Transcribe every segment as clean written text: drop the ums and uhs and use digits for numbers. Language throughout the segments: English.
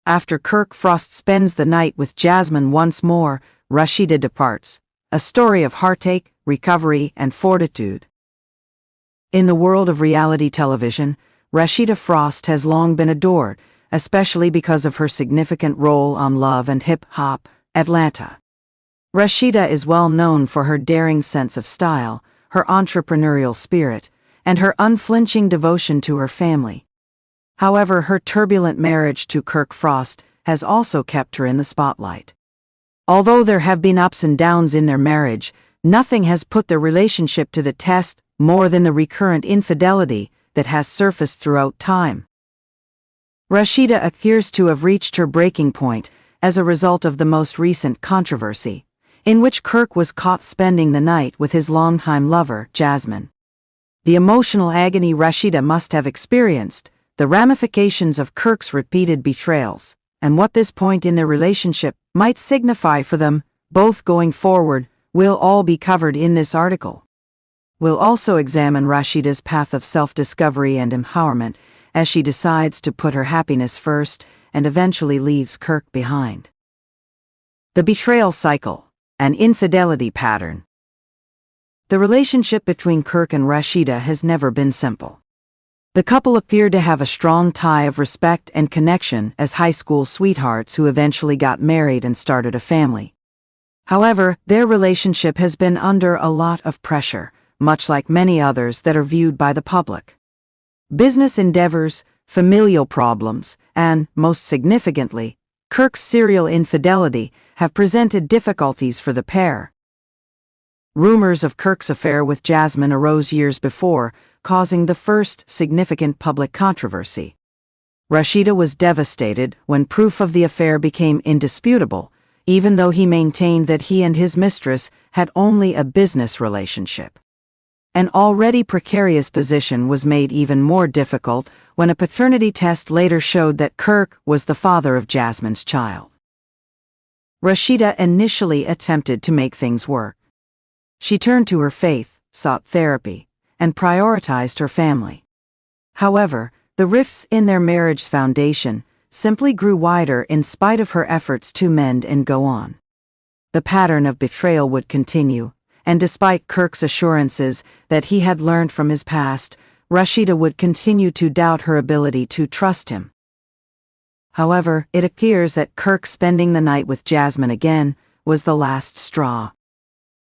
After KirkFrost spends the night with Jasmine once more, Rasheeda departs. A story of heartache, recovery, and fortitude. In the world of reality television, Rasheeda Frost has long been adored, especially because of her significant role on Love and Hip Hop, Atlanta. Rasheeda is well known for her daring sense of style, her entrepreneurial spirit, and her unflinching devotion to her family. However, her turbulent marriage to KirkFrost has also kept her in the spotlight. Although there have been ups and downs in their marriage, nothing has put their relationship to the test more than the recurrent infidelity that has surfaced throughout time. Rasheeda appears to have reached her breaking point as a result of the most recent controversy, in which Kirk was caught spending the night with his longtime lover, Jasmine. The emotional agony Rasheeda must have experienced, the ramifications of Kirk's repeated betrayals, and what this point in their relationship might signify for them both going forward, will all be covered in this article. We'll also examine Rasheeda's path of self-discovery and empowerment as she decides to put her happiness first and eventually leaves Kirk behind. The betrayal cycle, an infidelity pattern. The relationship between Kirk and Rasheeda has never been simple. The couple appeared to have a strong tie of respect and connection as high school sweethearts who eventually got married and started a family. However, their relationship has been under a lot of pressure, much like many others that are viewed by the public. Business endeavors, familial problems, and, most significantly, Kirk's serial infidelity have presented difficulties for the pair. Rumors of Kirk's affair with Jasmine arose years before, causing the first significant public controversy. Rasheeda was devastated when proof of the affair became indisputable, even though he maintained that he and his mistress had only a business relationship. An already precarious position was made even more difficult when a paternity test later showed that Kirk was the father of Jasmine's child. Rasheeda initially attempted to make things work. She turned to her faith, sought therapy, and prioritized her family. However, the rifts in their marriage's foundation simply grew wider in spite of her efforts to mend and go on. The pattern of betrayal would continue, and despite Kirk's assurances that he had learned from his past, Rasheeda would continue to doubt her ability to trust him. However, it appears that Kirk spending the night with Jasmine again was the last straw.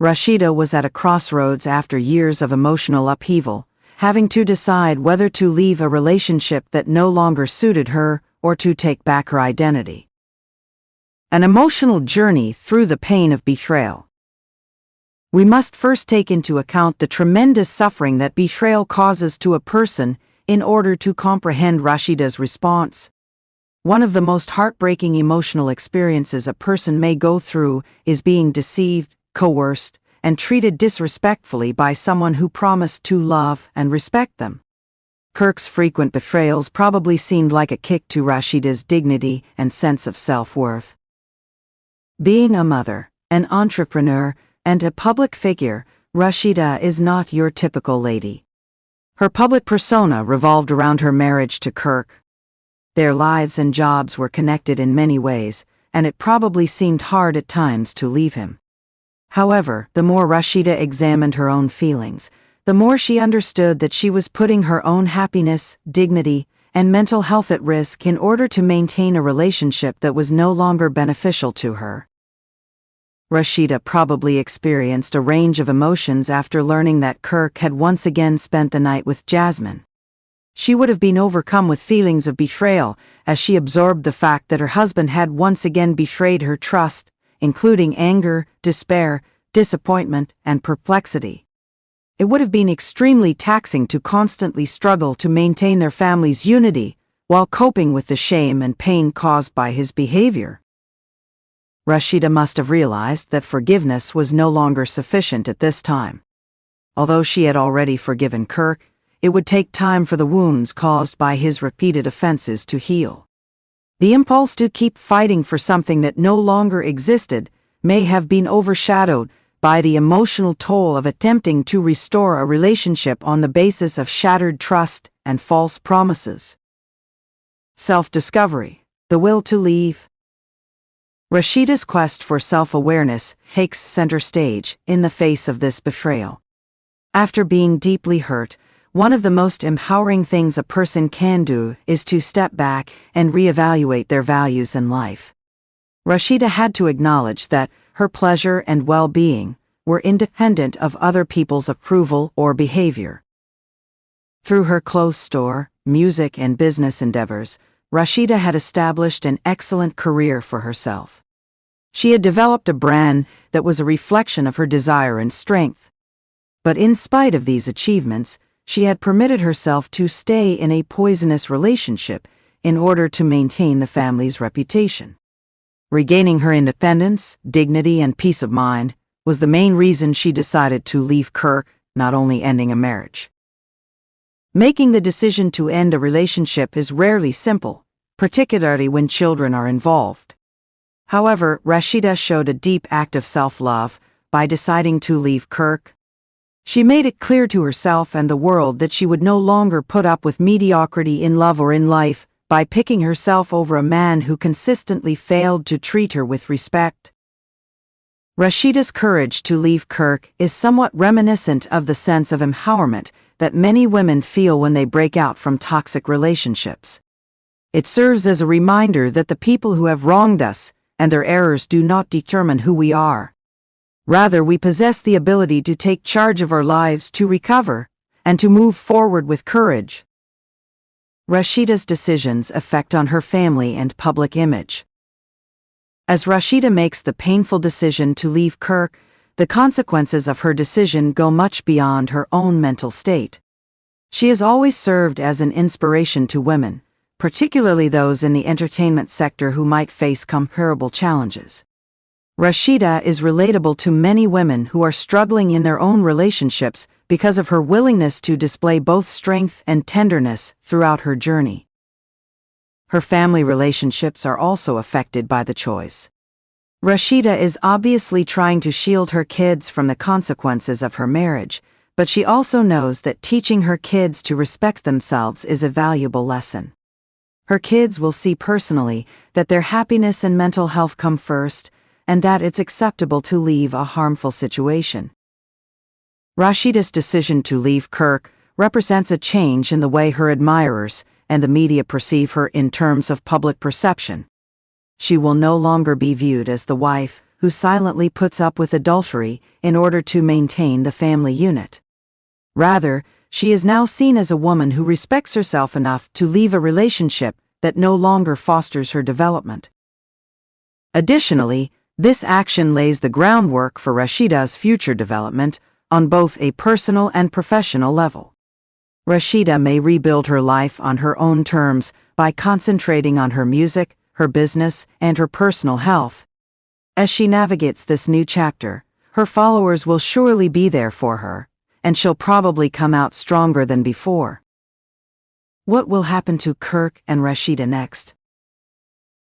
Rasheeda was at a crossroads after years of emotional upheaval, having to decide whether to leave a relationship that no longer suited her or to take back her identity. An emotional journey through the pain of betrayal. We must first take into account the tremendous suffering that betrayal causes to a person in order to comprehend Rasheeda's response. One of the most heartbreaking emotional experiences a person may go through is being deceived, coerced, and treated disrespectfully by someone who promised to love and respect them. Kirk's frequent betrayals probably seemed like a kick to Rasheeda's dignity and sense of self-worth. Being a mother, an entrepreneur, and a public figure, Rasheeda is not your typical lady. Her public persona revolved around her marriage to Kirk. Their lives and jobs were connected in many ways, and it probably seemed hard at times to leave him. However, the more Rasheeda examined her own feelings, the more she understood that she was putting her own happiness, dignity, and mental health at risk in order to maintain a relationship that was no longer beneficial to her. Rasheeda probably experienced a range of emotions after learning that Kirk had once again spent the night with Jasmine. She would have been overcome with feelings of betrayal as she absorbed the fact that her husband had once again betrayed her trust, including anger, despair, disappointment, and perplexity. It would have been extremely taxing to constantly struggle to maintain their family's unity while coping with the shame and pain caused by his behavior. Rasheeda must have realized that forgiveness was no longer sufficient at this time. Although she had already forgiven Kirk, it would take time for the wounds caused by his repeated offenses to heal. The impulse to keep fighting for something that no longer existed may have been overshadowed by the emotional toll of attempting to restore a relationship on the basis of shattered trust and false promises. Self-discovery, The will to leave. Rasheeda's quest for self-awareness takes center stage in the face of this betrayal. After being deeply hurt, one of the most empowering things a person can do is to step back and reevaluate their values in life. Rasheeda had to acknowledge that her pleasure and well-being were independent of other people's approval or behavior. Through her clothes store, music and business endeavors, Rasheeda had established an excellent career for herself. She had developed a brand that was a reflection of her desire and strength. But in spite of these achievements, she had permitted herself to stay in a poisonous relationship in order to maintain the family's reputation. Regaining her independence, dignity, and peace of mind was the main reason she decided to leave Kirk, not only ending a marriage. Making the decision to end a relationship is rarely simple, particularly when children are involved. However, Rasheeda showed a deep act of self-love by deciding to leave Kirk. She made it clear to herself and the world that she would no longer put up with mediocrity in love or in life by picking herself over a man who consistently failed to treat her with respect. Rasheeda's courage to leave Kirk is somewhat reminiscent of the sense of empowerment that many women feel when they break out from toxic relationships. It serves as a reminder that the people who have wronged us and their errors do not determine who we are. Rather, we possess the ability to take charge of our lives, to recover, and to move forward with courage. Rasheeda's decisions affect on her family and public image. As Rasheeda makes the painful decision to leave Kirk, the consequences of her decision go much beyond her own mental state. She has always served as an inspiration to women, particularly those in the entertainment sector who might face comparable challenges. Rasheeda is relatable to many women who are struggling in their own relationships because of her willingness to display both strength and tenderness throughout her journey. Her family relationships are also affected by the choice. Rasheeda is obviously trying to shield her kids from the consequences of her marriage, but she also knows that teaching her kids to respect themselves is a valuable lesson. Her kids will see personally that their happiness and mental health come first, and that it's acceptable to leave a harmful situation. Rasheeda's decision to leave Kirk represents a change in the way her admirers and the media perceive her in terms of public perception. She will no longer be viewed as the wife who silently puts up with adultery in order to maintain the family unit. Rather, she is now seen as a woman who respects herself enough to leave a relationship that no longer fosters her development. Additionally, this action lays the groundwork for Rasheeda's future development on both a personal and professional level. Rasheeda may rebuild her life on her own terms by concentrating on her music, her business, and her personal health. As she navigates this new chapter, her followers will surely be there for her, and she'll probably come out stronger than before. What will happen to Kirk and Rasheeda next?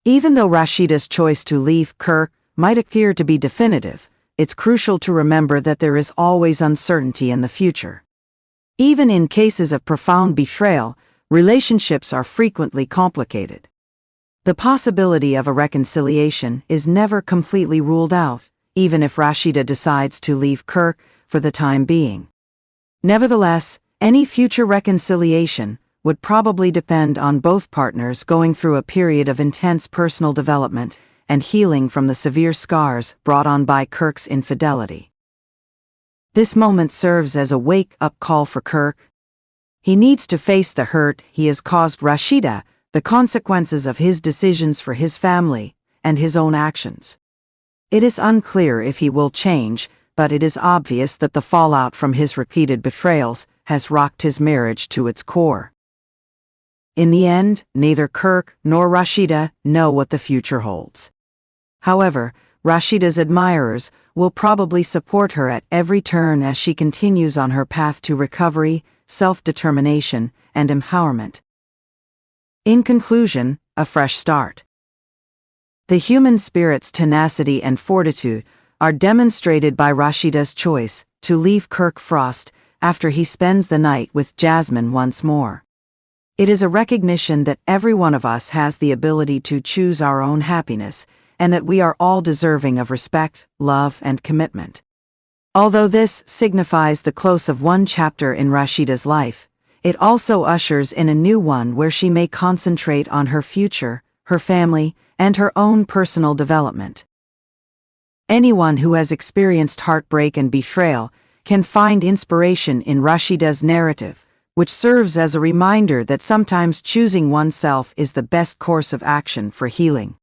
Even though Rasheeda's choice to leave Kirk might appear to be definitive, it's crucial to remember that there is always uncertainty in the future. Even in cases of profound betrayal, relationships are frequently complicated. The possibility of a reconciliation is never completely ruled out, even if Rasheeda decides to leave Kirk for the time being. Nevertheless, any future reconciliation would probably depend on both partners going through a period of intense personal development and healing from the severe scars brought on by Kirk's infidelity. This moment serves as a wake-up call for Kirk. He needs to face the hurt he has caused Rasheeda, the consequences of his decisions for his family, and his own actions. It is unclear if he will change, but it is obvious that the fallout from his repeated betrayals has rocked his marriage to its core. In the end, neither Kirk nor Rasheeda know what the future holds. However, Rasheeda's admirers will probably support her at every turn as she continues on her path to recovery, self-determination, and empowerment. In conclusion, a fresh start. The human spirit's tenacity and fortitude are demonstrated by Rasheeda's choice to leave KirkFrost after he spends the night with Jasmine once more. It is a recognition that every one of us has the ability to choose our own happiness, and that we are all deserving of respect, love, and commitment. Although this signifies the close of one chapter in Rasheeda's life, it also ushers in a new one where she may concentrate on her future, her family, and her own personal development. Anyone who has experienced heartbreak and betrayal can find inspiration in Rasheeda's narrative, which serves as a reminder that sometimes choosing oneself is the best course of action for healing.